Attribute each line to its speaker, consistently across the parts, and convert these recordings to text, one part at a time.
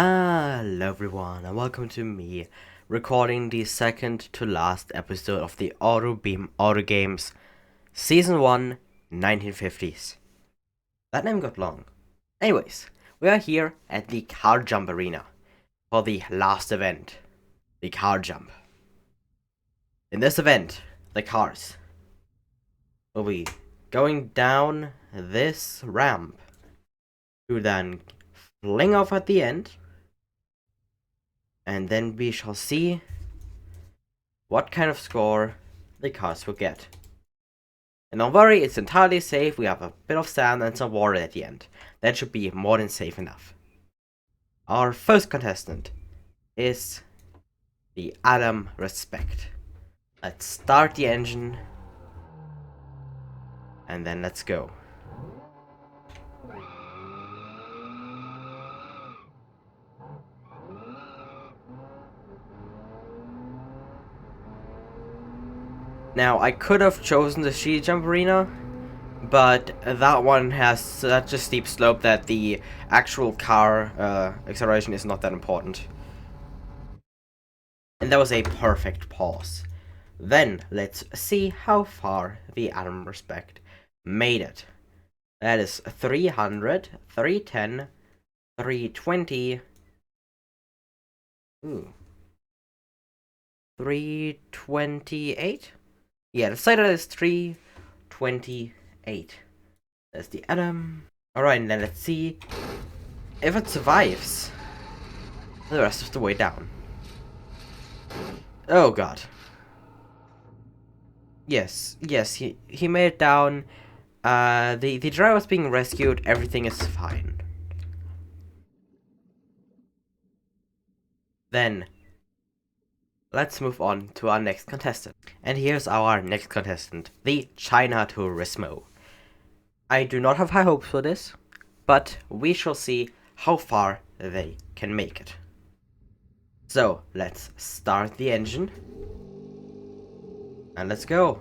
Speaker 1: Hello everyone and welcome to me recording the second to last episode of the AutoGames Season 1 1950s. That name got long. Anyways, we are here at the CarJump arena for the last event, the CarJump. In this event, the cars will be going down this ramp to then fling off at the end. And then we shall see what kind of score the cars will get. And don't worry, it's entirely safe. We have a bit of sand and some water at the end. That should be more than safe enough. Our first contestant is the Adam Respect. Let's start the engine. And then let's go. Now, I could have chosen the CarJump arena, but that one has such a steep slope that the actual car acceleration is not that important. And that was a perfect pause. Then, let's see how far the Adam Respect made it. That is 300, 310, 320... Ooh. 328? Yeah, the side of that is 328. There's the Adam. Alright, and then let's see if it survives the rest of the way down. Oh god. Yes, he made it down. The driver was being rescued, everything is fine. Then let's move on to our next contestant. And here's our next contestant, the China Tourismo. I do not have high hopes for this, but we shall see how far they can make it. So, let's start the engine. And let's go.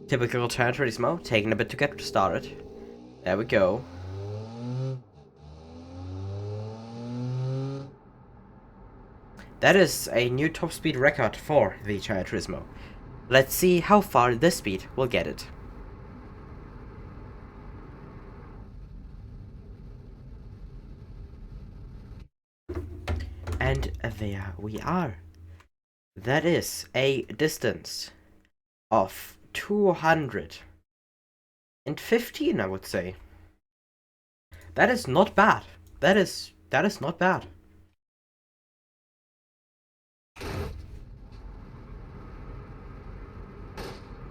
Speaker 1: Typical China Tourismo, taking a bit to get started. There we go. That is a new top speed record for the China Tourismo. Let's see how far this speed will get it. And there we are. That is a distance of 215, I would say. That is not bad. That is not bad.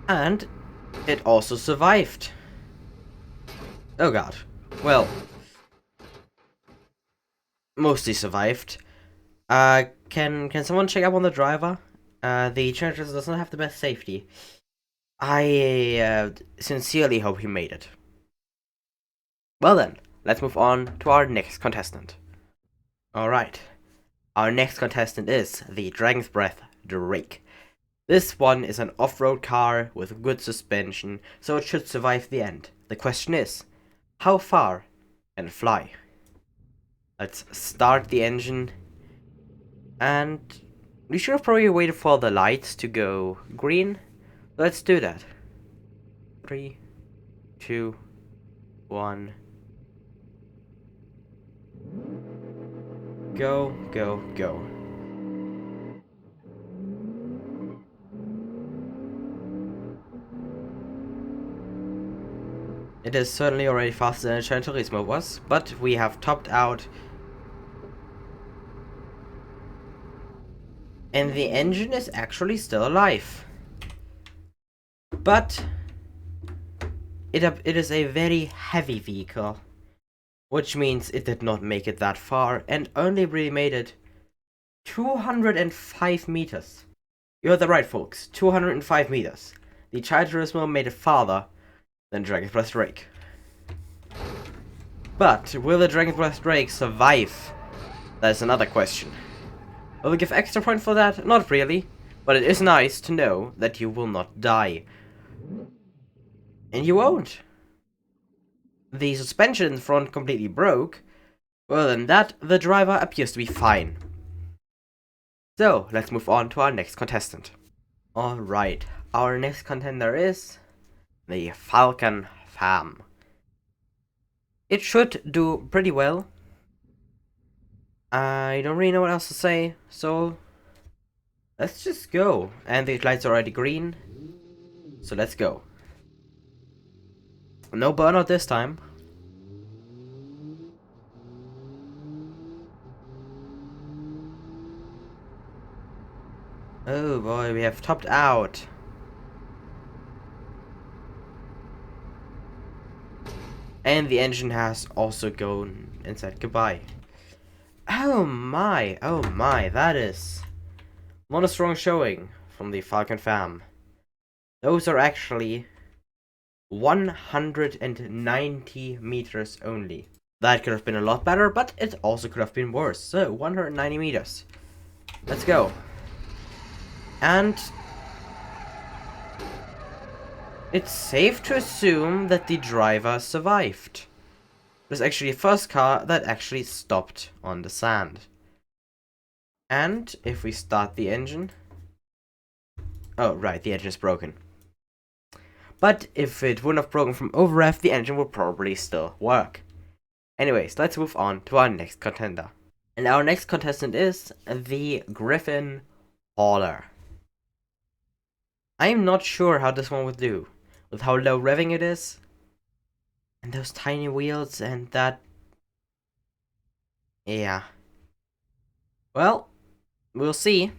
Speaker 1: And it also survived. Oh god. Well, mostly survived. Can someone check up on the driver? The China does not have the best safety. I sincerely hope he made it. Well then, let's move on to our next contestant. Alright. Our next contestant is the Dragon's Breath Drake. This one is an off-road car with good suspension, so it should survive the end. The question is, how far can it fly? Let's start the engine, and we should have probably waited for the lights to go green. Let's do that. 3, 2, 1. Go, go, go. It is certainly already faster than Gran Turismo was, but we have topped out. And the engine is actually still alive. But it is a very heavy vehicle, which means it did not make it that far and only really made it 205 meters. You heard that right, folks, 205 meters. The China Tourismo made it farther than Dragon's Breath Drake. But will the Dragon's Breath Drake survive? That's another question. Will we give extra point for that? Not really, but it is nice to know that you will not die. And you won't. the suspension in front completely broke, well than that, the driver appears to be fine. So, let's move on to our next contestant. Alright, our next contender is the Falcon Fam. It should do pretty well. I don't really know what else to say, so let's just go. And the lights are already green, so let's go. No burnout this time. Oh boy, we have topped out. And the engine has also gone and said goodbye. Oh my, that is not a strong showing from the Falcon Fam. Those are actually 190 meters only. That could have been a lot better, but it also could have been worse. So, 190 meters. Let's go. And it's safe to assume that the driver survived. It was actually the first car that actually stopped on the sand. And if we start the engine... Oh, right, the engine is broken. But if it wouldn't have broken from overrev, the engine would probably still work. Anyways, let's move on to our next contender. And our next contestant is the Griffin Hauler. I'm not sure how this one would do, with how low revving it is, and those tiny wheels, and that... Yeah. Well, we'll see.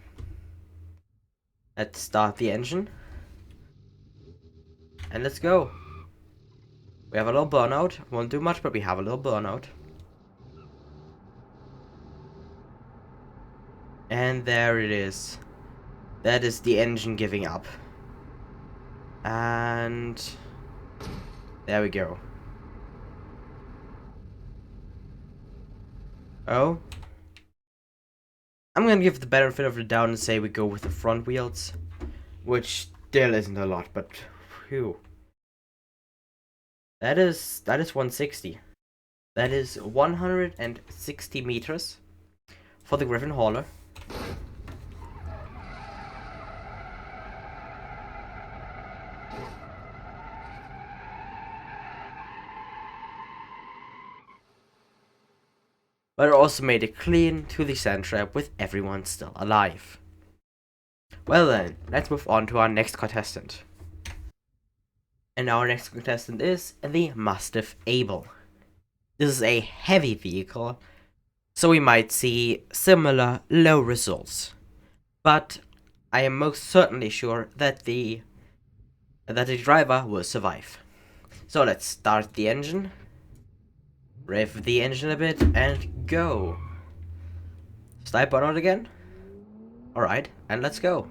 Speaker 1: Let's start the engine. And let's go. We have a little burnout. Won't do much, but we have a little burnout. And there it is. That is the engine giving up. And there we go. Oh. I'm gonna give the benefit of the doubt and say we go with the front wheels. Which still isn't a lot, but phew. That is 160. That is 160 meters for the Griffin Hauler. But it also made it clean to the sand trap with everyone still alive. Well then, let's move on to our next contestant. And our next contestant is the Mastiff Able. This is a heavy vehicle, so we might see similar low results. But I am most certainly sure that the driver will survive. So let's start the engine. Rev the engine a bit and go. Snipe burnout again? Alright, and let's go.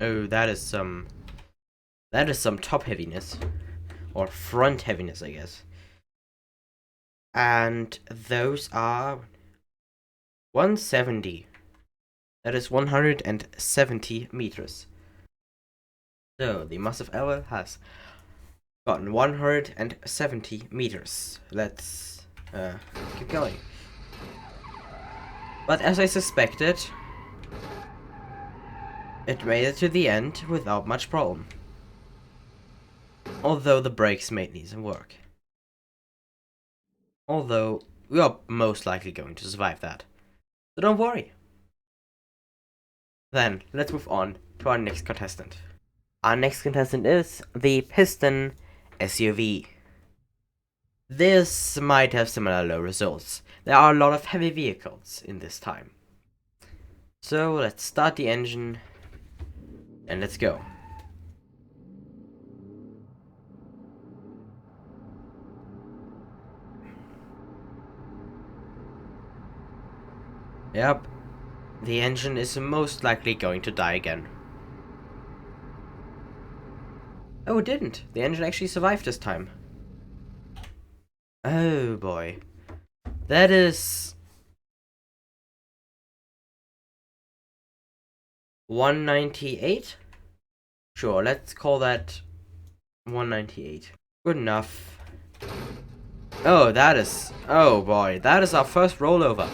Speaker 1: Oh, that is some top heaviness. Or front heaviness, I guess. And those are 170. That is 170 meters. So the Mastiff Able has gotten 170 meters. Let's keep going. But as I suspected, it made it to the end without much problem. Although the brakes made these work. Although, we are most likely going to survive that. So don't worry. Then, let's move on to our next contestant. Our next contestant is the Piston SUV. This might have similar low results. There are a lot of heavy vehicles in this time. So, let's start the engine. And let's go. Yep, the engine is most likely going to die again. Oh, it didn't. The engine actually survived this time. Oh boy. That is 198. Sure, let's call that 198. Good enough. Oh, that is... Oh boy, that is our first rollover.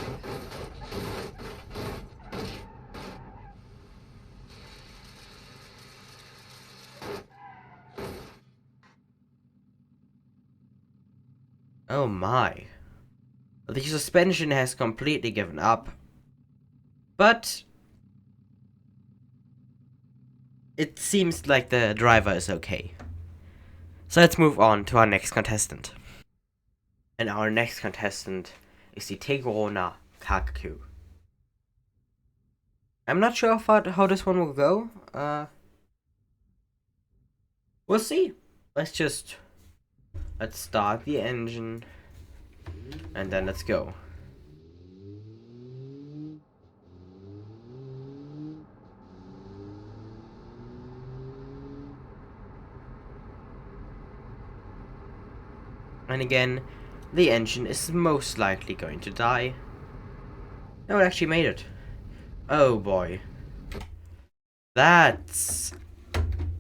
Speaker 1: Oh my. The suspension has completely given up. But it seems like the driver is okay. So let's move on to our next contestant. And our next contestant is the Tigrona Kaku. I'm not sure how this one will go. We'll see. Let's start the engine. And then let's go. And again, the engine is most likely going to die. No, it actually made it. Oh boy. That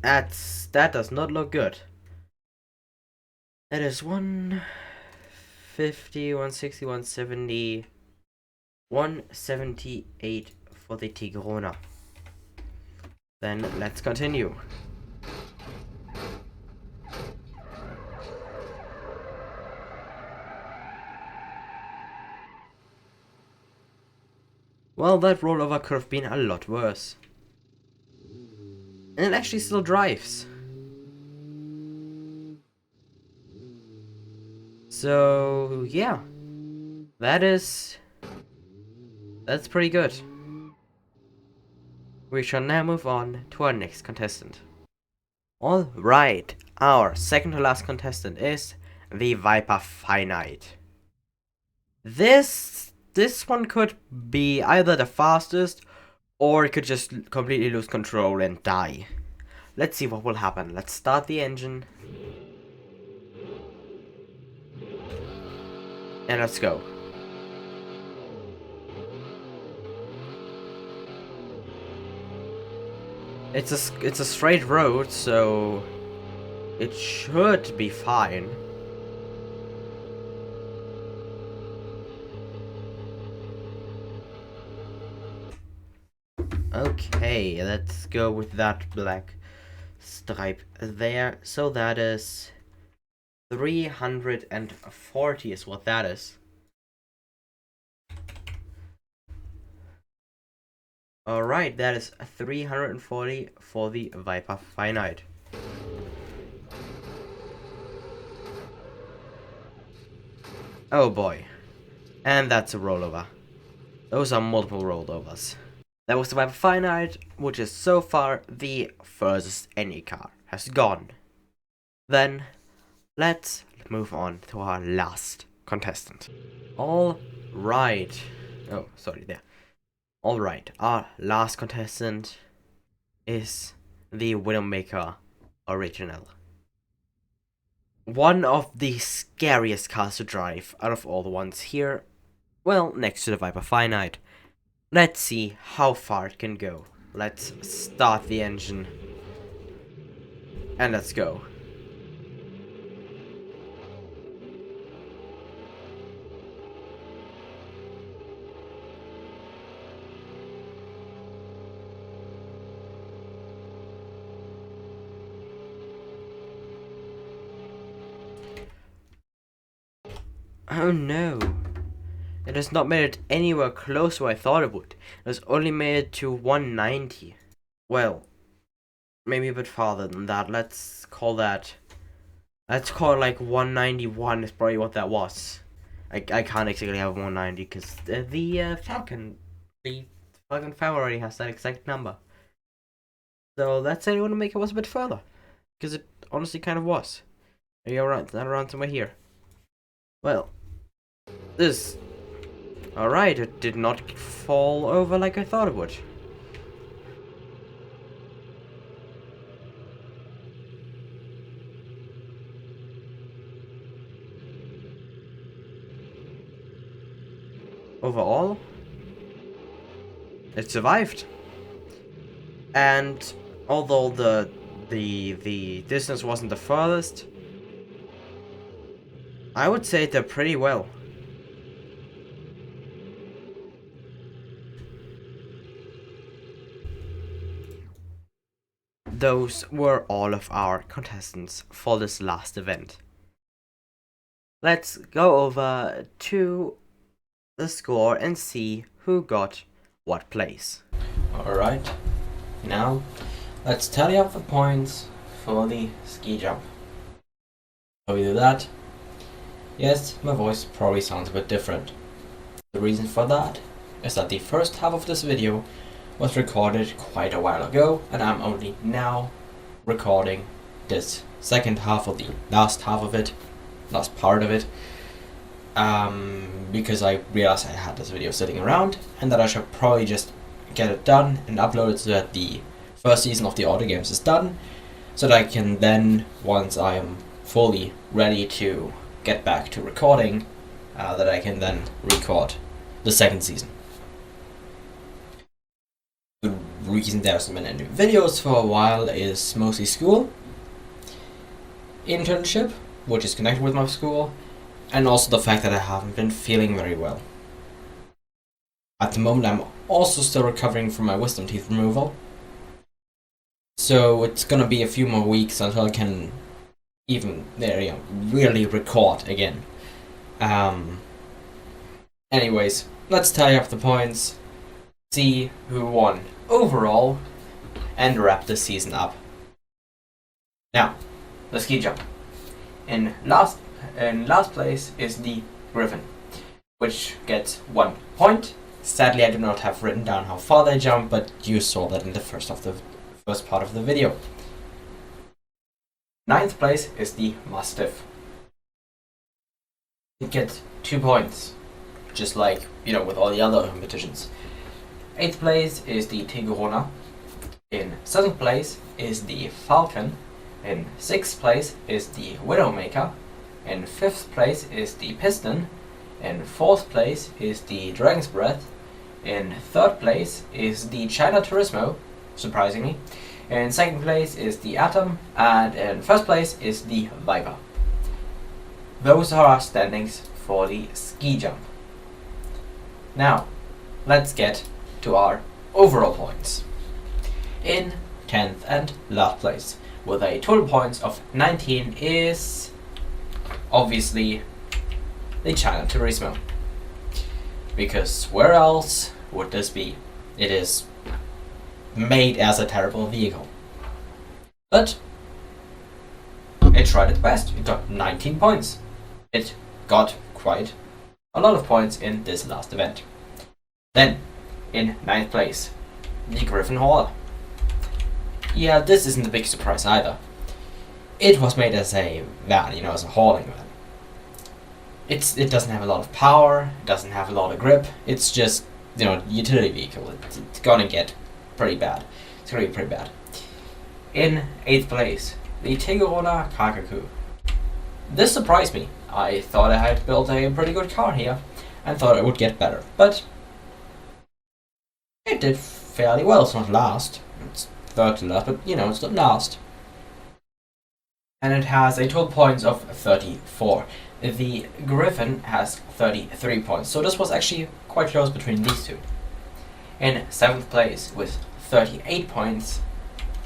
Speaker 1: does not look good. That is 150, 160, 170, 178 for the Tigrona. Then let's continue. Well, that rollover could have been a lot worse. And it actually still drives. So, yeah. That's pretty good. We shall now move on to our next contestant. Alright, our second to last contestant is the Viper Finite. This one could be either the fastest, or it could just completely lose control and die. Let's see what will happen. Let's start the engine. And let's go. It's a straight road, so it should be fine. Okay, let's go with that black stripe there. So that is 340 is what that is. Alright, that is 340 for the Viper Finite. Oh boy. And that's a rollover. Those are multiple rollovers. That was the Viper Finite, which is so far the furthest any car has gone. Then, let's move on to our last contestant. Alright. Oh, sorry, there. Alright, our last contestant is the Widowmaker Original. One of the scariest cars to drive out of all the ones here. Well, next to the Viper Finite. Let's see how far it can go. Let's start the engine. And let's go. Oh no. It has not made it anywhere close to where I thought it would. It has only made it to 190. Well, maybe a bit farther than that. Let's call it like 191 is probably what that was. I can't exactly have 190 because the Falcon Fam already has that exact number. So let's say I want to make it was a bit further. Because it honestly kind of was. Maybe around somewhere here. Well, this... Alright, it did not fall over like I thought it would. overall, it survived. And although the distance wasn't the furthest, I would say it did pretty well. Those were all of our contestants for this last event. Let's go over to the score and see who got what place. Alright, now let's tally up the points for the ski jump. Before we do that, yes, my voice probably sounds a bit different. The reason for that is that the first half of this video was recorded quite a while ago, and I'm only now recording this second half of the last part of it, because I realized I had this video sitting around and that I should probably just get it done and upload it so that the first season of the AutoGames is done, so that I can then, once I am fully ready to get back to recording, that I can then record the second season. The reason there hasn't been any videos for a while is mostly school, internship, which is connected with my school, and also the fact that I haven't been feeling very well. At the moment I'm also still recovering from my wisdom teeth removal, so it's gonna be a few more weeks until I can even really record again. Anyways, let's tally up the points, see who won overall, and wrap this season up. Now, the ski jump. In last place is the Griffin, which gets 1 point. Sadly, I do not have written down how far they jump, but you saw that in the first part of the video. 9th place is the Mastiff. It gets 2 points, just like, with all the other competitions. 8th place is the Tigrona. In 7th place is the Falcon. In 6th place is the Widowmaker. In 5th place is the Piston. In 4th place is the Dragon's Breath. In 3rd place is the China Tourismo, surprisingly. In 2nd place is the Atom, and in 1st place is the Viper. Those are our standings for the ski jump. Now, let's get to our overall points. In 10th and last place, with a total points of 19, is obviously the China Turismo. Because where else would this be? It is made as a terrible vehicle. But it tried its best. It got 19 points. It got quite a lot of points in this last event. Then, in 9th place, the Griffin Hauler. Yeah, this isn't a big surprise either. It was made as a van, as a hauling van. It doesn't have a lot of power, it doesn't have a lot of grip, it's just, utility vehicle. It's gonna get pretty bad. It's gonna be pretty bad. In 8th place, the Tigrona Kakaku. This surprised me. I thought I had built a pretty good car here, and thought it would get better, but it did fairly well. It's not last. It's 3rd to last, but it's not last. And it has a total points of 34. The Griffin has 33 points, so this was actually quite close between these two. In 7th place with 38 points,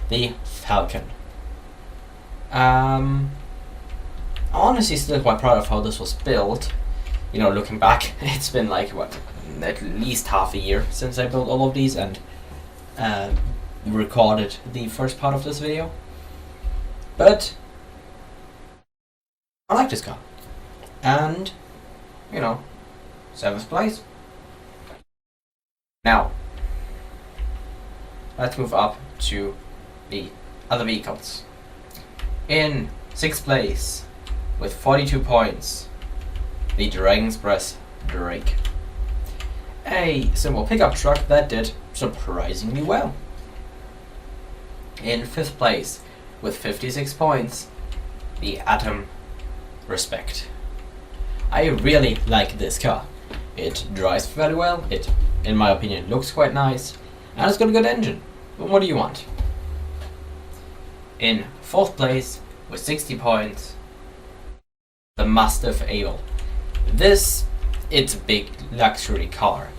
Speaker 1: the Falcon. I'm honestly still quite proud of how this was built. Looking back, it's been like, at least half a year since I built all of these and recorded the first part of this video. But I like this car. And, 7th place. Now, let's move up to the other vehicles. In 6th place, with 42 points, the Dragon's Breath Drake. A simple pickup truck that did surprisingly well. In 5th place, with 56 points, the Atom Respect. I really like this car.
Speaker 2: It drives fairly well, it, in my opinion, looks quite nice, and it's got a good engine. But what do you want? In 4th place, with 60 points, the Mastiff Able. It's a big luxury car,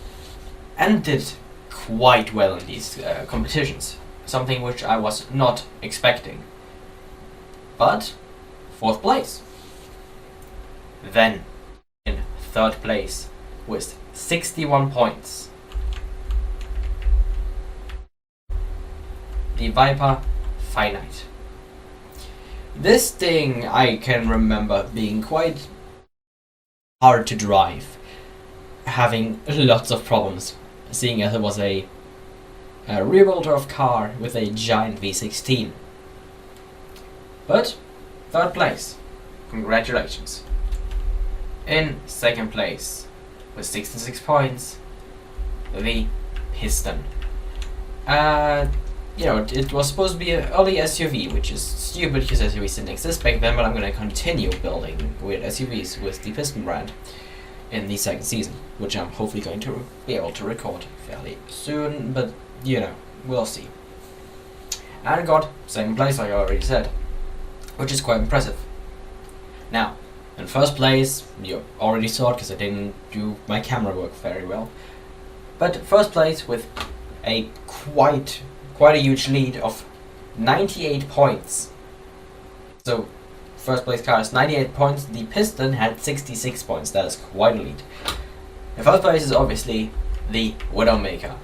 Speaker 2: and did quite well in these competitions, something which I was not expecting. But 4th place. Then in 3rd place with 61 points, the Viper Finite. This thing I can remember being quite hard to drive, having lots of problems, seeing as it was a rear-wheel of car with a giant V16. But 3rd place, congratulations. In 2nd place, with 66 points, the Piston. It was supposed to be an early SUV, which is stupid because SUVs didn't exist back then, but I'm going to continue building weird SUVs with the Piston brand in the 2nd season, which I'm hopefully going to be able to record fairly soon, but we'll see. And got 2nd place, like I already said, which is quite impressive. Now, in 1st place, you already saw it because I didn't do my camera work very well, but 1st place with a quite a huge lead of 98 points. So 1st place car is 98 points, the Piston had 66 points, that is quite a lead. In 1st place is obviously the Widowmaker.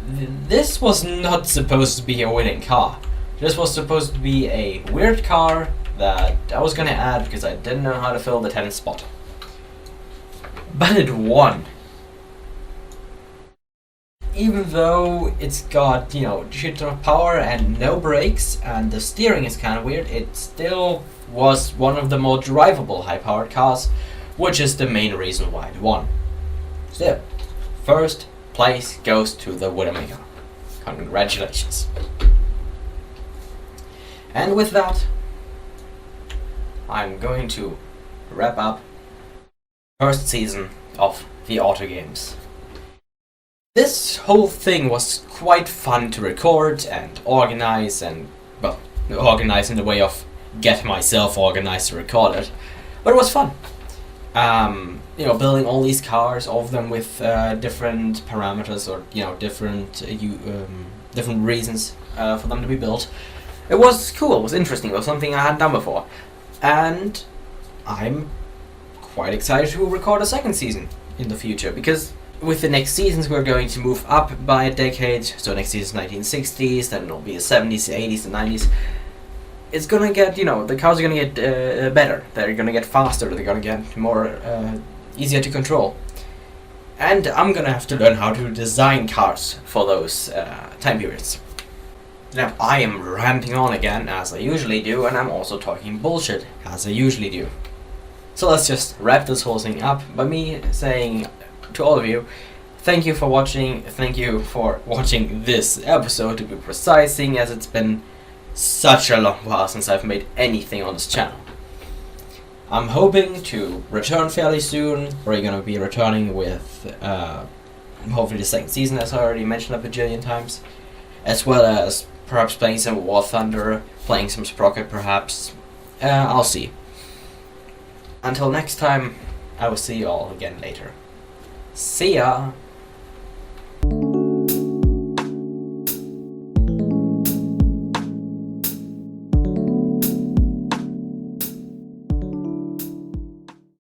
Speaker 2: This was not supposed to be a winning car. This was supposed to be a weird car that I was gonna add because I didn't know how to fill the 10th spot. But it won. Even though it's got, shit ton of power and no brakes, and the steering is kind of weird, it still was one of the more drivable high-powered cars, which is the main reason why it won. So, 1st place goes to the Widowmaker. Congratulations. And with that, I'm going to wrap up 1st season of the AutoGames. This whole thing was quite fun to record and organize, and, well, organize in the way of get myself organized to record it, but it was fun. Building all these cars, all of them with different parameters or, different reasons for them to be built. It was cool, it was interesting, it was something I hadn't done before. And I'm quite excited to record a 2nd season in the future, because with the next seasons we're going to move up by a decade, so next season is 1960s, then it'll be the 70s, the 80s, the 90s. It's gonna get, the cars are gonna get better, they're gonna get faster, they're gonna get more easier to control. And I'm gonna have to learn how to design cars for those time periods. Now, I am ranting on again, as I usually do, and I'm also talking bullshit, as I usually do. So let's just wrap this whole thing up by me saying to all of you, thank you for watching this episode, to be precise, seeing as it's been such a long while since I've made anything on this channel. I'm hoping to return fairly soon. We're going to be returning with hopefully the 2nd season, as I already mentioned a bajillion times, as well as perhaps playing some War Thunder, playing some Sprocket perhaps. I'll see. Until next time, I will see you all again later. See ya!